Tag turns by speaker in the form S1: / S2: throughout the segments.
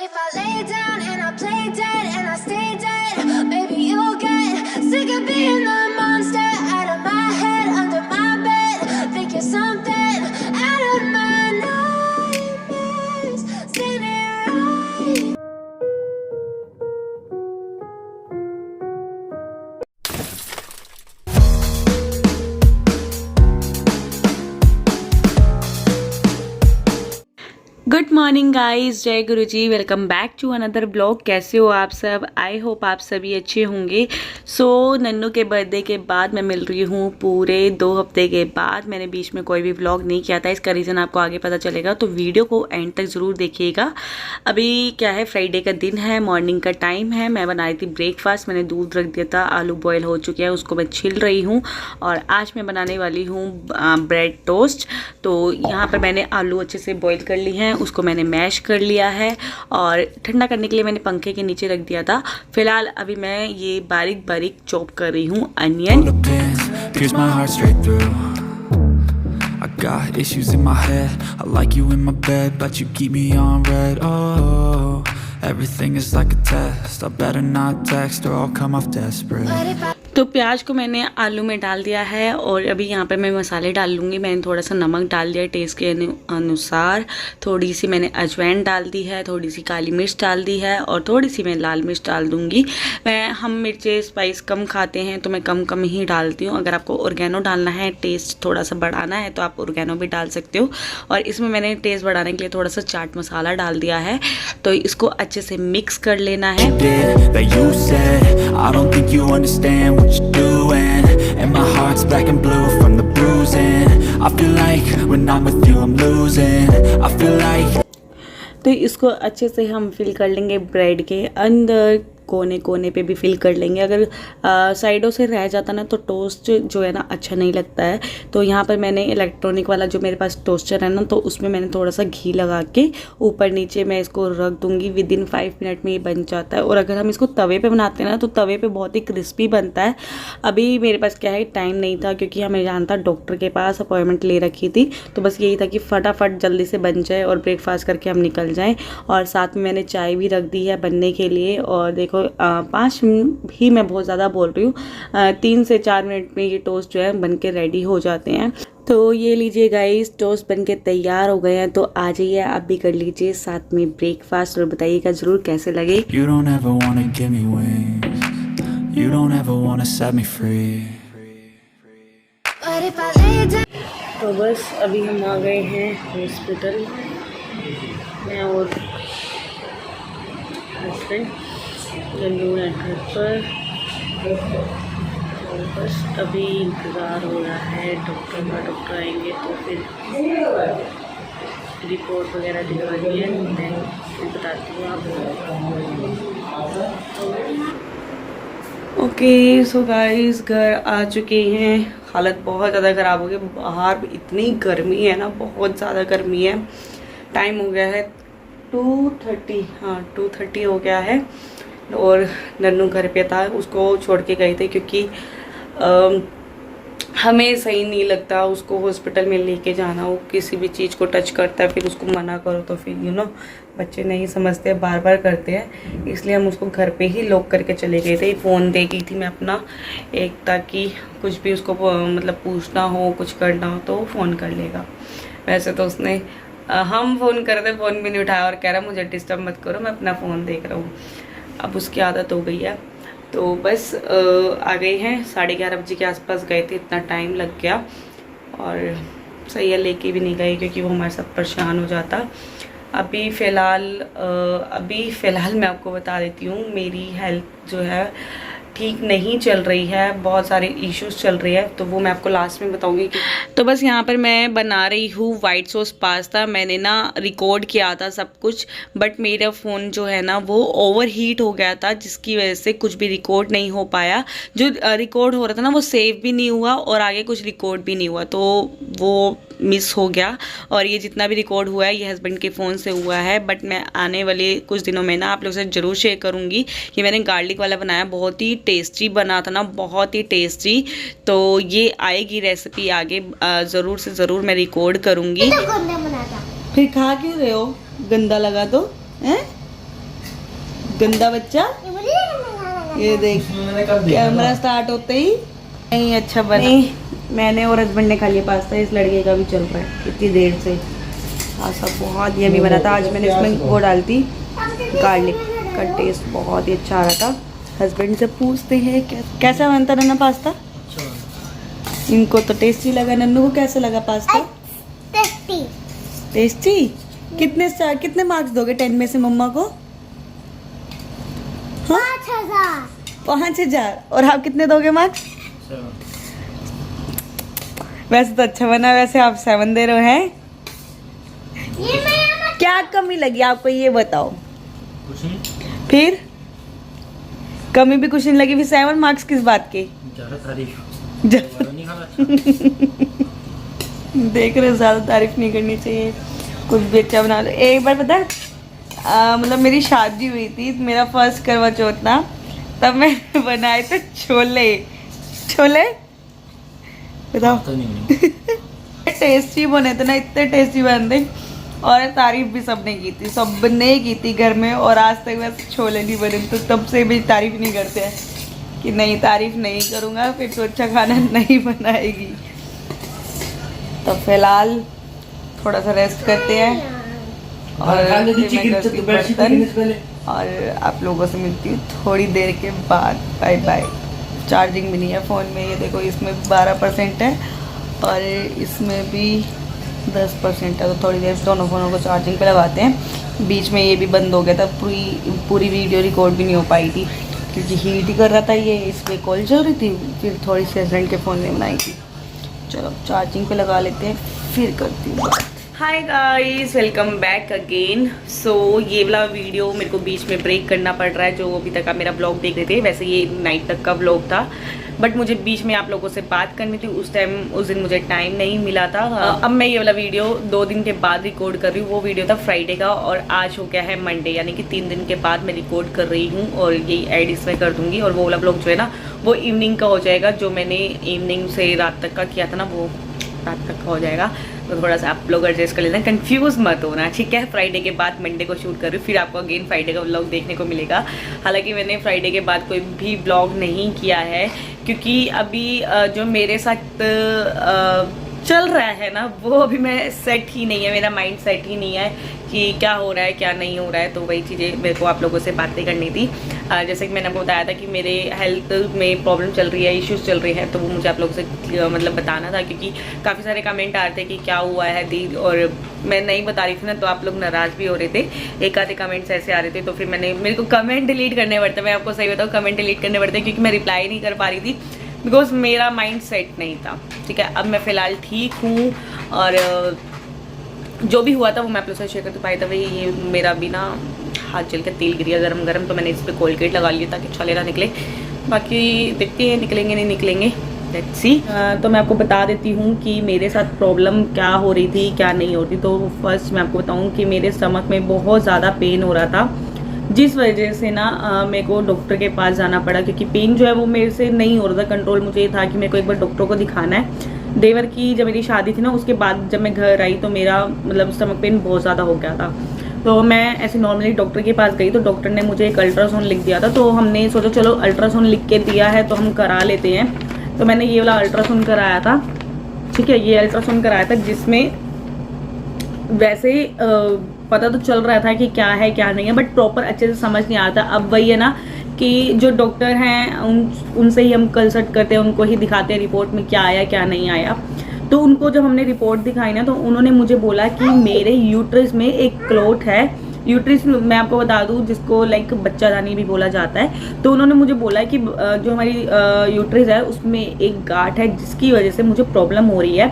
S1: if I lay down and I play dead and I stay dead, maybe you'll get sick of being the monster out of my head, under my bed. Think you're something out of my nightmares. Standing right.
S2: Good morning guys, जय गुरुजी। Welcome back to another blog. कैसे हो आप सब? I hope आप सभी अच्छे होंगे। नन्नू के बर्थडे के बाद मैं मिल रही हूँ पूरे 2 हफ्ते के बाद। मैंने बीच में कोई भी व्लॉग नहीं किया था, इसका रीज़न आपको आगे पता चलेगा, तो वीडियो को एंड तक ज़रूर देखिएगा। अभी क्या है, फ्राइडे का दिन है, मॉर्निंग का टाइम है। मैं बना रही थी ब्रेकफास्ट। मैंने दूध रख दिया था, आलू बॉयल हो चुके हैं, उसको मैं छील रही हूँ। और आज मैं बनाने वाली हूँ ब्रेड टोस्ट। तो यहाँ पर मैंने आलू अच्छे से बॉयल कर ली हैं, उसको मैंने मैश कर लिया है और ठंडा करने के लिए मैंने पंखे के नीचे रख दिया था। फिलहाल अभी मैं ये बारीक बारीक चॉप कर रही हूँ onion.
S3: I got issues in my head. I like you in my bed, but you keep me on red. Oh, everything is like a test. I better not text or I'll come off desperate.
S2: तो प्याज को मैंने आलू में डाल दिया है और अभी यहाँ पे मैं मसाले डाल लूँगी। मैंने थोड़ा सा नमक डाल दिया टेस्ट के अनुसार, थोड़ी सी मैंने अजवाइन डाल दी है, थोड़ी सी काली मिर्च डाल दी है और थोड़ी सी मैं लाल मिर्च डाल दूँगी। हम मिर्चें स्पाइस कम खाते हैं तो मैं कम ही डालती हूँ। अगर आपको ऑर्गेनो डालना है, टेस्ट थोड़ा सा बढ़ाना है, तो आप ऑर्गेनो भी डाल सकते हो। और इसमें मैंने टेस्ट बढ़ाने के लिए थोड़ा सा चाट मसाला डाल दिया है। तो इसको अच्छे से मिक्स कर लेना है।
S3: You're doing, and my heart's black and blue from the bruising. I feel like when I'm with you I'm losing. I feel like
S2: तो इसको अच्छे से हम फिल कर लेंगे ब्रेड के अंदर, कोने कोने पे भी फिल कर लेंगे। अगर साइडों से रह जाता ना तो टोस्ट जो है ना अच्छा नहीं लगता है। तो यहाँ पर मैंने इलेक्ट्रॉनिक वाला जो मेरे पास टोस्टर है ना, तो उसमें मैंने थोड़ा सा घी लगा के ऊपर नीचे मैं इसको रख दूँगी। विदिन 5 मिनट में ये बन जाता है। और अगर हम इसको तवे पे बनाते हैं ना तो तवे पे बहुत ही क्रिस्पी बनता है। अभी मेरे पास क्या है, टाइम नहीं था क्योंकि हमें जाना था डॉक्टर के पास, अपॉइंटमेंट ले रखी थी। तो बस यही था कि फटाफट जल्दी से बन जाए और ब्रेकफास्ट करके हम निकल जाएँ। और साथ में मैंने चाय भी रख दी है बनने के लिए। और देखो 5 ही मैं बहुत ज़्यादा बोल रही हूँ, 3 से 4 मिनट में ये टोस्ट जो है बन के रेडी हो जाते हैं। तो ये लीजिए गाइस, टोस्ट बन के तैयार हो गए हैं। तो आ जाइए आप भी कर लीजिए साथ में ब्रेकफास्ट और बताइएगा ज़रूर कैसे लगे।
S3: You don't ever wanna give me wings. You don't ever wanna set me free.
S2: तो बस अभी हम आ गए हैं हॉस्पिटल, मैं और हस्बैंड। नन्नू है घर पर। और बस अभी इंतज़ार हो रहा है डॉक्टर का। डॉक्टर आएंगे तो फिर रिपोर्ट वगैरह दिखानी है, मैं फिर बताती हूँ आपको। ओके सो गाइस, घर आ चुके हैं। हालत बहुत ज़्यादा ख़राब हो गई। बाहर इतनी गर्मी है ना, बहुत ज़्यादा गर्मी है। टाइम हो गया है 2:30, हाँ 2:30 हो गया है। और नन्नू घर पे था, उसको छोड़ के गए थे क्योंकि हमें सही नहीं लगता उसको हॉस्पिटल में लेके जाना। वो किसी भी चीज़ को टच करता है, फिर उसको मना करो तो फिर बच्चे नहीं समझते, बार बार करते हैं। इसलिए हम उसको घर पे ही लॉक करके चले गए थे। फ़ोन दे गई थी मैं अपना एक, ताकि कुछ भी उसको मतलब पूछना हो, कुछ करना हो तो फ़ोन कर लेगा। वैसे तो उसने हम फ़ोन कर रहे थे, फ़ोन भी नहीं उठाया और कह रहा मुझे डिस्टर्ब मत करो, मैं अपना फ़ोन देख रहा हूँ। अब उसकी आदत हो गई है। तो बस आ गए हैं, 11:30 बजे के आसपास गए थे, इतना टाइम लग गया। और सही है, लेके भी नहीं गए क्योंकि वो हमारे साथ परेशान हो जाता। अभी फ़िलहाल मैं आपको बता देती हूँ, मेरी हेल्थ जो है ठीक नहीं चल रही है, बहुत सारे इश्यूज चल रही है, तो वो मैं आपको लास्ट में बताऊंगी। तो बस यहाँ पर मैं बना रही हूँ वाइट सॉस पास्ता। मैंने ना रिकॉर्ड किया था सब कुछ, बट मेरा फ़ोन जो है ना वो ओवर हीट हो गया था, जिसकी वजह से कुछ भी रिकॉर्ड नहीं हो पाया। जो रिकॉर्ड हो रहा था ना वो सेव भी नहीं हुआ और आगे कुछ रिकॉर्ड भी नहीं हुआ, तो वो मिस हो गया। और ये जितना भी रिकॉर्ड हुआ है ये हस्बैंड के फ़ोन से हुआ है। बट मैं आने वाले कुछ दिनों में ना आप लोग से ज़रूर शेयर करूँगी कि मैंने गार्लिक वाला बनाया, बहुत ही टेस्टी बना था ना, बहुत ही टेस्टी। तो ये आएगी रेसिपी आगे, ज़रूर से ज़रूर मैं रिकॉर्ड करूँगी।
S1: तो गंदा बना था।
S2: फिर खा क्यों रहे हो? गंदा लगा तो हैं? गंदा बच्चा। ये देख कैमरा स्टार्ट होते ही नहीं अच्छा बना। मैंने और हस्बैंड ने खा लिया पास्ता, इस लड़के का भी चल रहा है इतनी देर से। पास्ता बहुत यम्मी बना था। आज मैंने इसमें वो डालती गार्लिक का, टेस्ट बहुत ही अच्छा आ रहा था। हस्बैंड से पूछते हैं कैसा बनता नन्ना पास्ता। इनको तो टेस्टी लगा। नन्नू को कैसा लगा पास्ता? टेस्टी। कितने मार्क्स दोगे 10 में से मम्मा को? 5,000। और आप कितने दोगे मार्क्स? वैसे तो अच्छा बना, वैसे आप 7 दे रहे हैं। क्या कमी लगी आपको ये बताओ?
S4: कुछ नहीं।
S2: फिर कमी भी कुछ नहीं लगी, फिर 7 मार्क्स किस बात के?
S4: ज़्यादा तारीफ नहीं खाना।
S2: देख रहे हो, ज़्यादा तारीफ नहीं करनी चाहिए, कुछ भी अच्छा बना लो। एक बार पता है मतलब मेरी शादी हुई थी, मेरा फर्स्ट करवा चौथ था, तब मैं बनाए थे छोले। बताओ
S4: तो नहीं
S2: टेस्टी बने थे ना, इतने टेस्टी बने थे। और तारीफ भी सबने की थी घर में। और आज तक वैसे छोले नहीं बने, तो तब से भी तारीफ नहीं करते हैं कि नहीं तारीफ नहीं करूँगा फिर तो अच्छा खाना नहीं बनाएगी। तो फिलहाल थोड़ा सा रेस्ट करते हैं और फिर मैं करती हूँ बर्तन और आप लोगों से मिलती हूँ थोड़ी देर के बाद। Bye bye. चार्जिंग भी नहीं है फ़ोन में, ये देखो इसमें 12% है और इसमें भी 10% है। तो थोड़ी देर दोनों फ़ोनों को चार्जिंग पे लगाते हैं। बीच में ये भी बंद हो गया था, पूरी वीडियो रिकॉर्ड भी नहीं हो पाई थी क्योंकि हीट ही कर रहा था ये, इसलिए कॉल चल रही थी। फिर थोड़ी सी हस्बैंड के फ़ोन में बनाई थी। चलो चार्जिंग पे लगा लेते हैं, फिर करती हूँ बात। Hi guys, welcome back again. So ये वाला वीडियो मेरे को बीच में ब्रेक करना पड़ रहा है। जो अभी तक आप मेरा ब्लॉग देख रहे थे, वैसे ये नाइट तक का ब्लॉग था, बट मुझे बीच में आप लोगों से बात करनी थी। उस दिन मुझे टाइम नहीं मिला था। अब मैं ये वाला वीडियो 2 दिन के बाद रिकॉर्ड कर रही हूँ। वो वीडियो था फ्राइडे का और आज हो गया है मंडे, यानी कि 3 दिन के बाद मैं रिकॉर्ड कर रही हूँ और ये एड इसमें कर दूँगी। और वो वाला ब्लॉग जो है ना, वो इवनिंग का हो जाएगा। जो मैंने इवनिंग से रात तक का किया था ना, वो रात तक का हो जाएगा। तो थोड़ा सा आप लोग एडजस्ट कर लेना, कंफ्यूज मत होना, ठीक है। फ्राइडे के बाद मंडे को शूट कर रही हूँ, फिर आपको अगेन फ्राइडे का व्लॉग देखने को मिलेगा। हालांकि मैंने फ्राइडे के बाद कोई भी व्लॉग नहीं किया है क्योंकि अभी जो मेरे साथ चल रहा है ना, वो अभी मैं सेट ही नहीं है, मेरा माइंड सेट ही नहीं है कि क्या हो रहा है क्या नहीं हो रहा है। तो वही चीज़ें मेरे को आप लोगों से बातें करनी थी। जैसे कि मैंने आपको बताया था कि मेरे हेल्थ में प्रॉब्लम चल रही है, इश्यूज चल रही हैं, तो वो मुझे आप लोगों से मतलब बताना था क्योंकि काफ़ी सारे कमेंट आ रहे थे कि क्या हुआ है दी, और मैं नहीं बता रही थी ना, तो आप लोग नाराज़ भी हो रहे थे। एक आधे कमेंट्स ऐसे आ रहे थे, तो फिर मेरे को कमेंट डिलीट करने पड़ते, मैं आपको सही बताऊँ, कमेंट डिलीट करने पड़ते क्योंकि मैं रिप्लाई नहीं कर पा रही थी बिकॉज मेरा माइंड सेट नहीं था, ठीक है। अब मैं फ़िलहाल ठीक हूँ और जो भी हुआ था वो मैं आप लोगों से शेयर करते पाई था। वही ये मेरा भी ना हाथ जल के तेल गिरिया गरम गरम, तो मैंने इस पर कोलगेट लगा लिया ताकि छाले ना निकले। बाकी देखते हैं निकलेंगे नहीं निकलेंगे, लेट्स सी। तो मैं आपको बता देती हूँ कि मेरे साथ प्रॉब्लम क्या हो रही थी क्या नहीं हो रही। तो फर्स्ट मैं आपको बताऊँ कि मेरे स्टमक में बहुत ज़्यादा पेन हो रहा था, जिस वजह से ना मेरे को डॉक्टर के पास जाना पड़ा क्योंकि पेन जो है वो मेरे से नहीं हो रहा था कंट्रोल। मुझे ये था कि मेरे को एक बार डॉक्टर को दिखाना है। देवर की जब मेरी शादी थी ना, उसके बाद जब मैं घर आई तो मेरा मतलब स्टमक पेन बहुत ज़्यादा हो गया था। तो मैं ऐसे नॉर्मली डॉक्टर के पास गई तो डॉक्टर ने मुझे एक अल्ट्रासाउंड लिख दिया था। तो हमने सोचा चलो अल्ट्रासाउंड लिख के दिया है तो हम करा लेते हैं। तो मैंने ये वाला अल्ट्रासाउंड कराया था, ठीक है। ये अल्ट्रासाउंड कराया था जिसमें वैसे पता तो चल रहा था कि क्या है क्या नहीं है, बट प्रॉपर अच्छे से समझ नहीं आता। अब वही है ना कि जो डॉक्टर हैं उनसे ही हम कंसल्ट करते हैं, उनको ही दिखाते हैं रिपोर्ट में क्या आया क्या नहीं आया। तो उनको जब हमने रिपोर्ट दिखाई ना, तो उन्होंने मुझे बोला कि मेरे यूट्रस में एक क्लॉट है। यूट्रस मैं आपको बता दूं जिसको लाइक बच्चादानी भी बोला जाता है। तो उन्होंने मुझे बोला कि जो हमारी यूट्रस है उसमें एक गांठ है जिसकी वजह से मुझे प्रॉब्लम हो रही है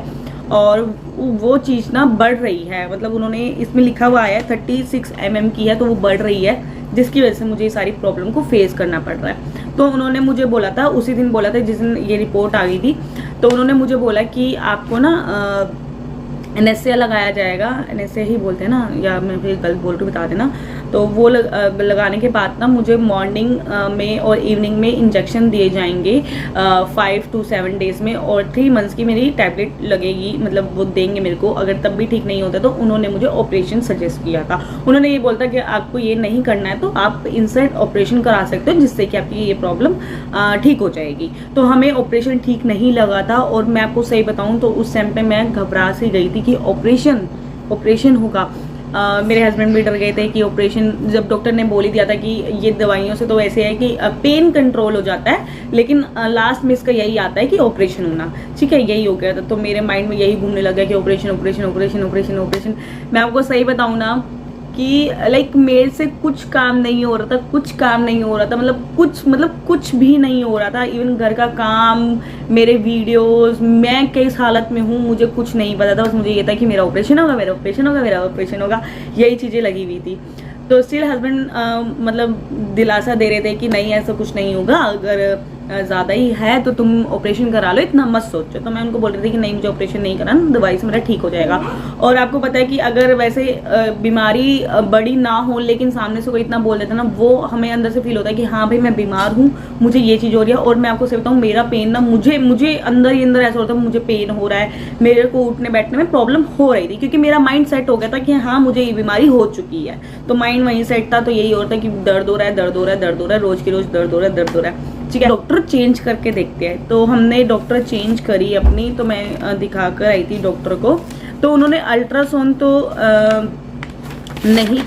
S2: और वो चीज़ ना बढ़ रही है। मतलब उन्होंने इसमें लिखा हुआ है 36 mm की है, तो वो बढ़ रही है जिसकी वजह से मुझे ये सारी प्रॉब्लम को फेस करना पड़ रहा है। तो उन्होंने मुझे बोला था, उसी दिन बोला था जिस दिन ये रिपोर्ट आ गई थी, तो उन्होंने मुझे बोला कि आपको ना एनेस्थीसिया लगाया जाएगा। एनेस्थीसिया ही बोलते हैं ना, या मैं फिर गलत बोल रही बता देना। तो वो लगाने के बाद ना मुझे मॉर्निंग में और इवनिंग में इंजेक्शन दिए जाएंगे 5 to 7 डेज़ में, और 3 मंथ्स की मेरी टैबलेट लगेगी, मतलब वो देंगे मेरे को। अगर तब भी ठीक नहीं होता तो उन्होंने मुझे ऑपरेशन सजेस्ट किया था। उन्होंने ये बोलता कि आपको ये नहीं करना है तो आप इंस्टेंट ऑपरेशन करा सकते हो, जिससे कि आपकी ये प्रॉब्लम ठीक हो जाएगी। तो हमें ऑपरेशन ठीक नहीं लगा था, और मैं आपको सही बताऊं तो उस टाइम पे मैं घबरा सी गई थी कि ऑपरेशन होगा। मेरे हस्बैंड भी डर गए थे कि ऑपरेशन, जब डॉक्टर ने बोल ही दिया था कि ये दवाइयों से तो ऐसे है कि पेन कंट्रोल हो जाता है, लेकिन लास्ट में इसका यही आता है कि ऑपरेशन होना। ठीक है, यही हो गया था। तो मेरे माइंड में यही घूमने लगा कि ऑपरेशन। मैं आपको सही बताऊं ना कि लाइक मेरे से कुछ काम नहीं हो रहा था, मतलब कुछ भी नहीं हो रहा था। इवन घर का काम, मेरे वीडियोस, मैं किस हालत में हूँ मुझे कुछ नहीं पता था। बस मुझे ये था कि मेरा ऑपरेशन होगा, यही चीज़ें लगी हुई थी। तो स्टिल हस्बैंड मतलब दिलासा दे रहे थे कि नहीं ऐसा कुछ नहीं होगा, अगर ज़्यादा ही है तो तुम ऑपरेशन करा लो, इतना मत सोचो। तो मैं उनको बोल रही थी कि नहीं, मुझे ऑपरेशन नहीं कराना, दवाई से मेरा ठीक हो जाएगा। और आपको पता है कि अगर वैसे बीमारी बड़ी ना हो लेकिन सामने से कोई इतना बोल देता ना, वो हमें अंदर से फील होता है कि हाँ भाई मैं बीमार हूँ, मुझे ये चीज़ हो रही है। और मैं आपको सही बताऊँ, मेरा पेन ना मुझे अंदर ही अंदर ऐसा होता है, मुझे पेन हो रहा है, मेरे को उठने बैठने में प्रॉब्लम हो रही थी, क्योंकि मेरा माइंड सेट हो गया था कि हाँ मुझे ये बीमारी हो चुकी है। तो माइंड वहीं सेट था, तो यही होता है कि दर्द हो रहा है, रोज की रोज दर्द हो रहा है। ठीक है, डॉक्टर चेंज करके देखते हैं। तो हमने डॉक्टर चेंज करी अपनी, तो मैं दिखा कर आई थी डॉक्टर को। तो उन्होंने अल्ट्रासाउंड तो नहीं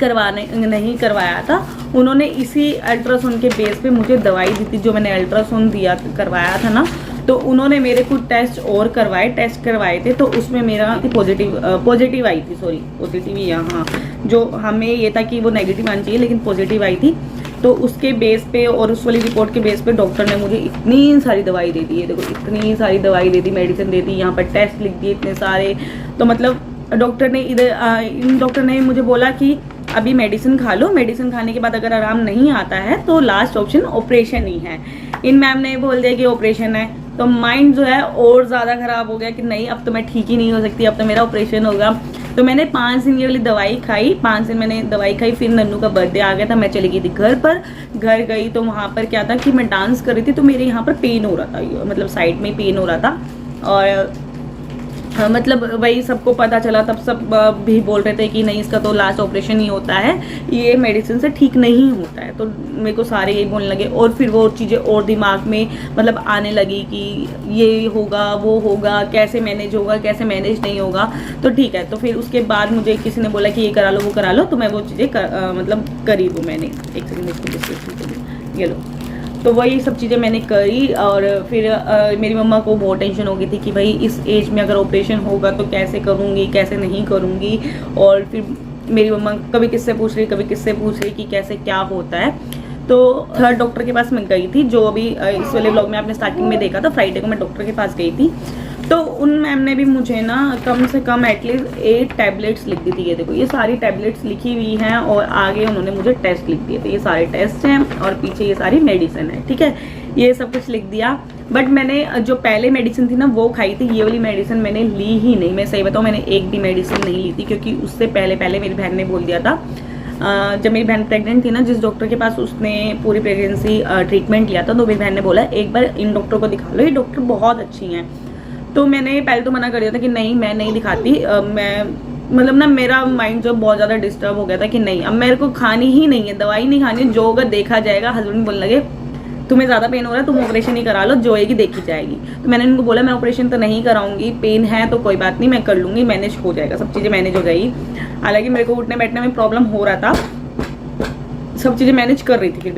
S2: करवाया था, उन्होंने इसी अल्ट्रासाउंड के बेस पे मुझे दवाई दी थी। जो मैंने अल्ट्रासाउंड करवाया था ना, तो उन्होंने मेरे कुछ टेस्ट करवाए थे। तो उसमें मेरा पॉजिटिव आई थी, पॉजिटिव ही, हाँ, जो हमें ये था कि वो नेगेटिव आनी चाहिए, लेकिन पॉजिटिव आई थी। तो उसके बेस पे और उस वाली रिपोर्ट के बेस पे डॉक्टर ने मुझे इतनी सारी दवाई दे दी है, देखो इतनी सारी दवाई दे दी, मेडिसिन दे दी, यहाँ पर टेस्ट लिख दिए इतने सारे। तो मतलब डॉक्टर ने मुझे बोला कि अभी मेडिसिन खा लो, मेडिसिन खाने के बाद अगर आराम नहीं आता है तो लास्ट ऑप्शन ऑपरेशन ही है। इन मैम ने बोल दिया कि ऑपरेशन है, तो माइंड जो है और ज़्यादा ख़राब हो गया कि नहीं अब तो मैं ठीक ही नहीं हो सकती, अब तो मेरा ऑपरेशन होगा। तो मैंने 5 दिन ये वाली दवाई खाई, 5 दिन मैंने दवाई खाई। फिर नन्नू का बर्थडे आ गया था, मैं चली गई थी घर गई तो वहाँ पर क्या था कि मैं डांस कर रही थी, तो मेरे यहाँ पर पेन हो रहा था, मतलब साइड में पेन हो रहा था। और मतलब वही सबको पता चला, तब सब भी बोल रहे थे कि नहीं इसका तो लास्ट ऑपरेशन ही होता है, ये मेडिसिन से ठीक नहीं होता है। तो मेरे को सारे यही बोलने लगे, और फिर वो चीज़ें और दिमाग में मतलब आने लगी कि ये होगा वो होगा, कैसे मैनेज होगा, कैसे मैनेज नहीं होगा। तो ठीक है, तो फिर उसके बाद मुझे किसी ने बोला कि ये करा लो वो करा लो, तो मैं वो चीज़ें मतलब करी वो मैंने। एक सेकंड, ये लो। तो वही सब चीज़ें मैंने करी। और फिर मेरी मम्मा को बहुत टेंशन हो गई थी कि भाई इस एज में अगर ऑपरेशन होगा तो कैसे करूँगी, कैसे नहीं करूँगी। और फिर मेरी मम्मा कभी किससे पूछ रही कि कैसे क्या होता है। तो थर्ड डॉक्टर के पास मैं गई थी, जो अभी इस वाले व्लॉग में आपने स्टार्टिंग में देखा था, फ्राइडे को मैं डॉक्टर के पास गई थी। तो उन मैम ने भी मुझे ना कम से कम एटलीस्ट 8 टैबलेट्स लिख दी थी। ये देखो, ये सारी टैबलेट्स लिखी हुई हैं, और आगे उन्होंने मुझे टेस्ट लिख दिए थे। ये सारे टेस्ट हैं और पीछे ये सारी मेडिसिन है। ठीक है, ये सब कुछ लिख दिया। बट मैंने जो पहले मेडिसिन थी ना वो खाई थी, ये वाली मेडिसिन मैंने ली ही नहीं। मैं सही बताऊँ, मैंने एक भी मेडिसिन नहीं ली थी, क्योंकि उससे पहले मेरी बहन ने बोल दिया था, जब मेरी बहन प्रेग्नेंट थी ना, जिस डॉक्टर के पास उसने पूरी प्रेगनेंसी ट्रीटमेंट लिया था, तो मेरी बहन ने बोला एक बार इन डॉक्टर को दिखा लो, ये डॉक्टर बहुत अच्छी हैं। तो मैंने पहले तो मना कर दिया था कि नहीं मैं नहीं दिखाती। मैं मतलब ना मेरा माइंड जो बहुत ज़्यादा डिस्टर्ब हो गया था कि नहीं अब मेरे को खानी ही नहीं है, दवाई नहीं खानी है, जो होगा देखा जाएगा। हस्बैंड बोलने लगे तुम्हें ज़्यादा पेन हो रहा है, तुम ऑपरेशन ही करा लो, जो होएगी देखी जाएगी। तो मैंने उनको बोला मैं ऑपरेशन तो नहीं कराऊंगी, पेन है तो कोई बात नहीं, मैं कर लूँगी, मैनेज हो जाएगा, सब चीज़ें मैनेज हो जाएगी। हालांकि मेरे को उठने बैठने में प्रॉब्लम हो रहा था, सब चीज़ें मैनेज कर रही थी।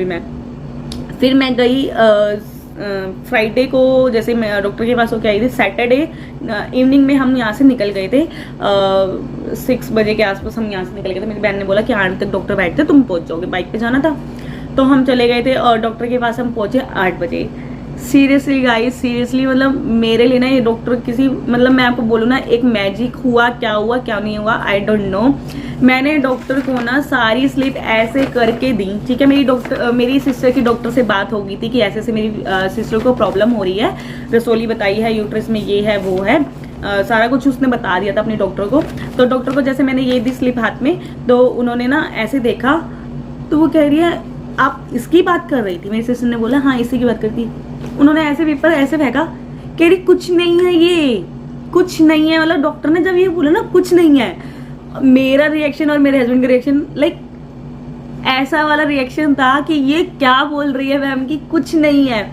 S2: फिर मैं गई फ्राइडे को, जैसे मैं डॉक्टर के पास होकर आई थी। सैटरडे इवनिंग में हम यहाँ से निकल गए थे, 6 बजे के आसपास हम यहाँ से निकल गए थे। मेरी बहन ने बोला कि 8 तक डॉक्टर बैठते, तुम पहुँच जाओगे, बाइक पे जाना था। तो हम चले गए थे और डॉक्टर के पास हम पहुँचे 8 बजे। सीरियसली गाइस, सीरियसली मतलब मेरे लिए ना ये डॉक्टर किसी, मतलब मैं आपको बोलूँ ना एक मैजिक हुआ क्या नहीं हुआ, आई डोंट नो। मैंने डॉक्टर को ना सारी स्लिप ऐसे करके दी। ठीक है, मेरी सिस्टर की डॉक्टर से बात हो गई थी कि ऐसे ऐसे मेरी सिस्टर को प्रॉब्लम हो रही है, रसोली बताई है, यूट्रस में ये है वो है, सारा कुछ उसने बता दिया था अपने डॉक्टर को। तो डॉक्टर को जैसे मैंने ये दी स्लिप हाथ में, तो उन्होंने ना ऐसे देखा तो वो कह रही है आप इसकी बात कर रही थी। मेरी सिस्टर ने बोला हाँ इसी की बात करती। उन्होंने ऐसे पेपर ऐसे फेंका, कह रही कुछ नहीं है, ये कुछ नहीं है। मतलब डॉक्टर ने जब ये बोला ना कुछ नहीं है, मेरा रिएक्शन और मेरे हस्बैंड का रिएक्शन लाइक ऐसा वाला रिएक्शन था कि ये क्या बोल रही है मैम कि कुछ नहीं है।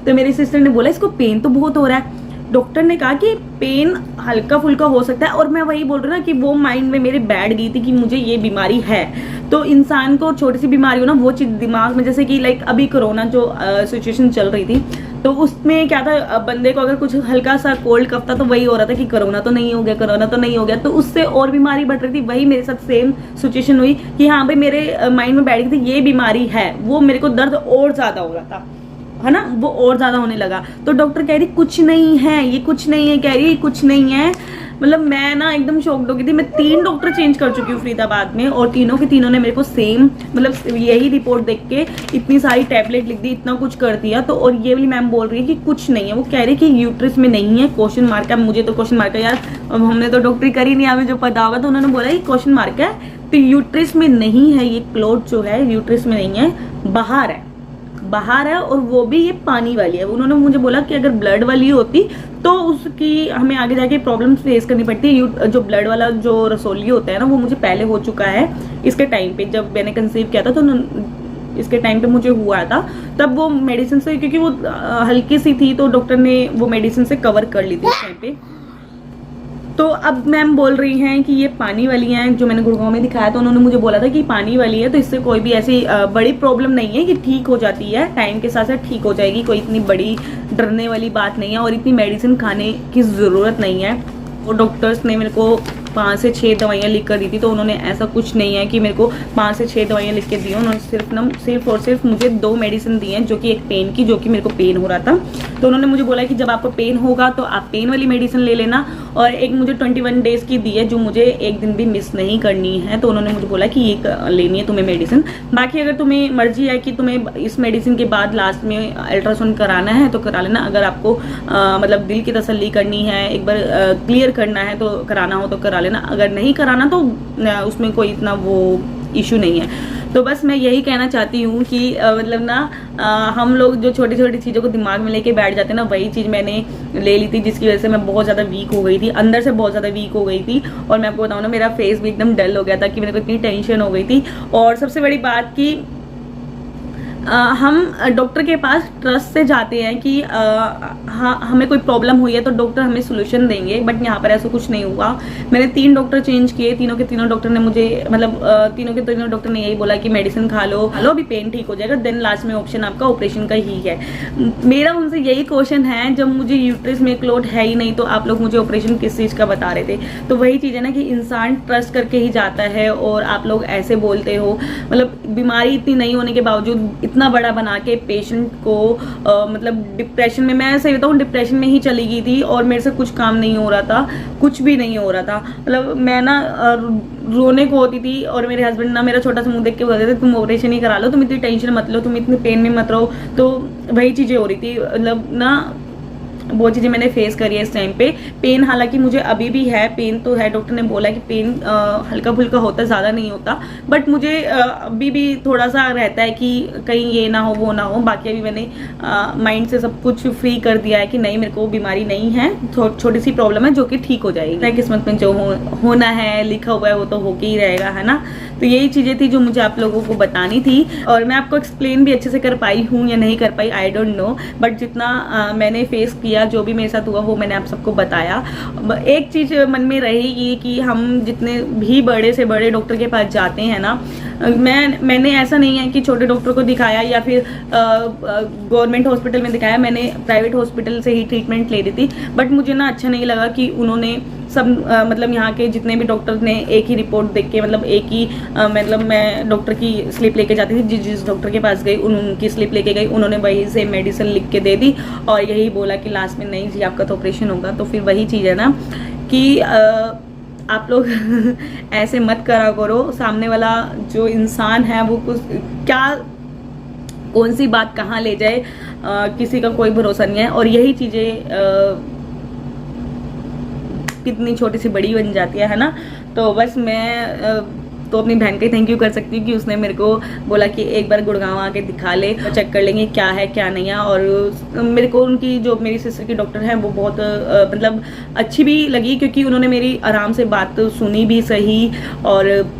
S2: तो मेरी सिस्टर ने बोला इसको पेन तो बहुत हो रहा है। डॉक्टर ने कहा कि पेन हल्का फुल्का हो सकता है, और मैं वही बोल रही हूँ ना कि वो माइंड में मेरे बैठ गई थी कि मुझे ये बीमारी है। तो इंसान को छोटी सी बीमारी हो ना, वो चीज दिमाग में, जैसे कि लाइक अभी कोरोना जो सिचुएशन चल रही थी, तो उसमें क्या था, बंदे को अगर कुछ हल्का सा कोल्ड कफ था तो वही हो रहा था कि कोरोना तो नहीं हो गया, कोरोना तो नहीं हो गया, तो उससे और बीमारी बढ़ रही थी। वही मेरे साथ सेम सिचुएशन हुई कि हाँ भाई मेरे माइंड में बैठ गई थी ये बीमारी है, वो मेरे को दर्द और ज्यादा हो रहा था, है ना, वो और ज्यादा होने लगा। तो डॉक्टर कह रही कुछ नहीं है, ये कुछ नहीं है, कह रही कुछ नहीं है। मतलब मैं ना एकदम शॉक्ड हो गई थी। मैं 3 डॉक्टर चेंज कर चुकी हूँ फरीदाबाद में, और तीनों के तीनों ने मेरे को सेम मतलब यही रिपोर्ट देख के इतनी सारी टैबलेट लिख दी, इतना कुछ कर दिया। तो और ये वाली मैम बोल रही है कि कुछ नहीं है। वो कह रही है कि यूट्रस में नहीं है, क्वेश्चन मार्क है। मुझे तो क्वेश्चन मार्क है यार, अब हमने तो डॉक्टरी करी नहीं, हमें जो पता होगा। तो उन्होंने बोला ये क्वेश्चन मार्क है, तो यूट्रस में नहीं है, ये क्लोट जो है यूट्रस में नहीं है, बाहर है, बाहर है, और वो भी ये पानी वाली है। उन्होंने मुझे बोला कि अगर ब्लड वाली होती तो उसकी हमें आगे जाके प्रॉब्लम फेस करनी पड़ती है। जो ब्लड वाला जो रसोली होता है ना, वो मुझे पहले हो चुका है इसके टाइम पे, जब मैंने कंसीव किया था तो इसके टाइम पे मुझे हुआ था। तब वो मेडिसिन से, क्योंकि वो हल्की सी थी, तो डॉक्टर ने वो मेडिसिन से कवर कर ली थी उस टाइम पे। तो अब मैम बोल रही हैं कि ये पानी वाली हैं, जो मैंने गुड़गांव में दिखाया, तो उन्होंने मुझे बोला था कि पानी वाली है, तो इससे कोई भी ऐसी बड़ी प्रॉब्लम नहीं है, कि ठीक हो जाती है, टाइम के साथ साथ ठीक हो जाएगी, कोई इतनी बड़ी डरने वाली बात नहीं है, और इतनी मेडिसिन खाने की ज़रूरत नहीं है। वो डॉक्टर्स ने मेरे को 5 से 6 दवाइयाँ लिख कर दी थी, तो उन्होंने ऐसा कुछ नहीं है कि मेरे को 5 से 6 दवाइयाँ लिख के दी। उन्होंने सिर्फ और सिर्फ मुझे 2 मेडिसिन दी हैं, जो कि एक पेन की, जो कि मेरे को पेन हो रहा था। तो उन्होंने मुझे बोला कि जब आपको पेन होगा तो आप पेन वाली मेडिसिन ले लेना, और एक मुझे 21 डेज़ की दी है, जो मुझे एक दिन भी मिस नहीं करनी है। तो उन्होंने मुझे बोला कि ये लेनी है तुम्हें मेडिसिन। बाकी अगर तुम्हें मर्जी है कि तुम्हें इस मेडिसिन के बाद लास्ट में अल्ट्रासाउंड कराना है तो करा लेना। अगर आपको मतलब दिल की तसल्ली करनी है, एक बार क्लियर करना है तो कराना हो तो करा लेना, अगर नहीं कराना तो उसमें कोई इतना वो इशू नहीं है। तो बस मैं यही कहना चाहती हूँ कि मतलब ना हम लोग जो छोटी छोटी चीज़ों को दिमाग में लेके बैठ जाते हैं ना, वही चीज़ मैंने ले ली थी, जिसकी वजह से मैं बहुत ज़्यादा वीक हो गई थी, अंदर से बहुत ज़्यादा वीक हो गई थी। और मैं आपको बताऊँ ना, मेरा फेस भी एकदम डल हो गया था कि मेरे को इतनी टेंशन हो गई थी। और सबसे बड़ी बात कि हम डॉक्टर के पास ट्रस्ट से जाते हैं कि हाँ हमें कोई प्रॉब्लम हुई है तो डॉक्टर हमें सोल्यूशन देंगे, बट यहाँ पर ऐसा कुछ नहीं हुआ। मैंने 3 डॉक्टर चेंज किए, तीनों के तीनों डॉक्टर ने मुझे मतलब तीनों के तीनों डॉक्टर ने यही बोला कि मेडिसिन खा लो अभी पेन ठीक हो जाएगा, देन लास्ट में ऑप्शन आपका ऑपरेशन का ही है। मेरा उनसे यही क्वेश्चन है, जब मुझे यूट्रस में क्लोट है ही नहीं तो आप लोग मुझे ऑपरेशन किस चीज़ का बता रहे थे। तो वही चीज़ है ना कि इंसान ट्रस्ट करके ही जाता है, और आप लोग ऐसे बोलते हो, मतलब बीमारी इतनी नहीं होने के बावजूद इतना बड़ा बना के पेशेंट को मतलब डिप्रेशन में, मैं सही बताऊँ डिप्रेशन में ही चली गई थी, और मेरे से कुछ काम नहीं हो रहा था, कुछ भी नहीं हो रहा था। मतलब मैं ना रोने को होती थी, और मेरे हस्बैंड ना मेरा छोटा सा मुंह देख के बोलते थे तुम ऑपरेशन ही करा लो, तुम इतनी टेंशन मत लो, तुम इतने पेन में मत रहो। तो वही चीज़ें हो रही थी, मतलब ना वो चीज़ें मैंने फेस करी है इस टाइम पे। पेन हालांकि मुझे अभी भी है, पेन तो है, डॉक्टर ने बोला कि पेन हल्का फुल्का होता है, ज़्यादा नहीं होता, बट मुझे अभी भी थोड़ा सा रहता है कि कहीं ये ना हो वो ना हो। बाकी अभी मैंने माइंड से सब कुछ फ्री कर दिया है कि नहीं मेरे को बीमारी नहीं है, छोटी सी प्रॉब्लम है जो कि ठीक हो जाएगी। किस्मत में जो होना है लिखा हुआ है वो तो होके ही रहेगा, है ना। तो यही चीज़ें थी जो मुझे आप लोगों को बतानी थी, और मैं आपको एक्सप्लेन भी अच्छे से कर पाई हूँ या नहीं कर पाई, आई डोंट नो, बट जितना मैंने फेस किया, जो भी मेरे साथ हुआ वो मैंने आप सबको बताया। एक चीज़ मन में रहेगी कि हम जितने भी बड़े से बड़े डॉक्टर के पास जाते हैं ना, मैंने ऐसा नहीं है कि छोटे डॉक्टर को दिखाया या फिर गवर्नमेंट हॉस्पिटल में दिखाया, मैंने प्राइवेट हॉस्पिटल से ही ट्रीटमेंट ले रही थी, बट मुझे ना अच्छा नहीं लगा कि उन्होंने सब मतलब यहाँ के जितने भी डॉक्टर ने एक ही रिपोर्ट देख के, मतलब एक ही मतलब मैं डॉक्टर की स्लिप लेके जाती थी, जिस डॉक्टर के पास गई उनकी स्लिप लेके गई, उन्होंने वही से मेडिसिन लिख के दे दी, और यही बोला कि लास्ट में नहीं जी आपका तो ऑपरेशन होगा। तो फिर वही चीज़ है ना कि आप लोग ऐसे मत करा करो, सामने वाला जो इंसान है वो कुछ क्या कौन सी बात कहाँ ले जाए किसी का कोई भरोसा नहीं है, और यही चीज़ें कितनी छोटी सी बड़ी बन जाती है ना। तो बस मैं तो अपनी बहन का थैंक यू कर सकती हूँ कि उसने मेरे को बोला कि एक बार गुड़गांव आके दिखा ले, चेक कर लेंगे क्या है क्या नहीं है। और मेरे को उनकी जो मेरी सिस्टर की डॉक्टर है वो बहुत मतलब अच्छी भी लगी, क्योंकि उन्होंने मेरी आराम से बात सुनी भी सही, और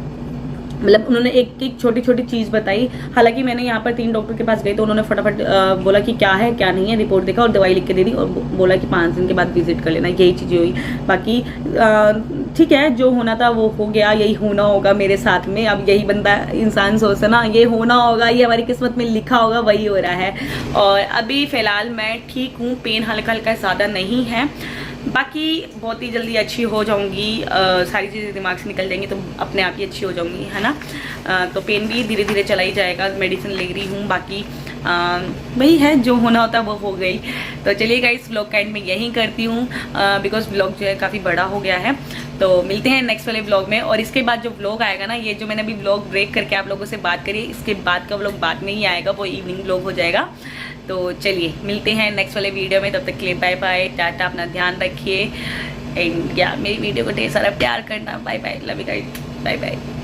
S2: मतलब उन्होंने एक एक छोटी छोटी चीज़ बताई। हालांकि मैंने यहाँ पर 3 डॉक्टर के पास गई तो उन्होंने फटाफट बोला कि क्या है क्या नहीं है, रिपोर्ट देखा और दवाई लिख के दे दी और बोला कि 5 दिन के बाद विजिट कर लेना। यही चीज़ें हुई। बाकी ठीक है, जो होना था वो हो गया, यही होना होगा मेरे साथ में। अब यही बंदा इंसान सोचता ना, ये होना होगा, ये हमारी किस्मत में लिखा होगा, वही हो रहा है। और अभी फ़िलहाल मैं ठीक हूँ, पेन हल्का हल्का ज़्यादा नहीं है, बाकी बहुत ही जल्दी अच्छी हो जाऊंगी। सारी चीज़ें दिमाग से निकल जाएंगी तो अपने आप ही अच्छी हो जाऊंगी, है ना। तो पेन भी धीरे धीरे चला ही जाएगा, मेडिसिन ले रही हूँ। बाकी वही है, जो होना होता वो हो गई। तो चलिए गाइस, व्लॉग का एंड में यहीं करती हूँ, बिकॉज व्लॉग जो है काफ़ी बड़ा हो गया है। तो मिलते हैं नेक्स्ट वाले व्लॉग में। और इसके बाद जो व्लॉग आएगा ना, ये जो मैंने अभी व्लॉग ब्रेक करके आप लोगों से बात करी, इसके बाद का व्लॉग बाद में ही आएगा, वो इवनिंग व्लॉग हो जाएगा। तो चलिए मिलते हैं नेक्स्ट वाले वीडियो में, तब तक के लिए बाय बाय, टाटा, अपना ध्यान रखिए। एंड या मेरी वीडियो को ढेर सारा प्यार करना। Bye bye, love you guys, bye bye.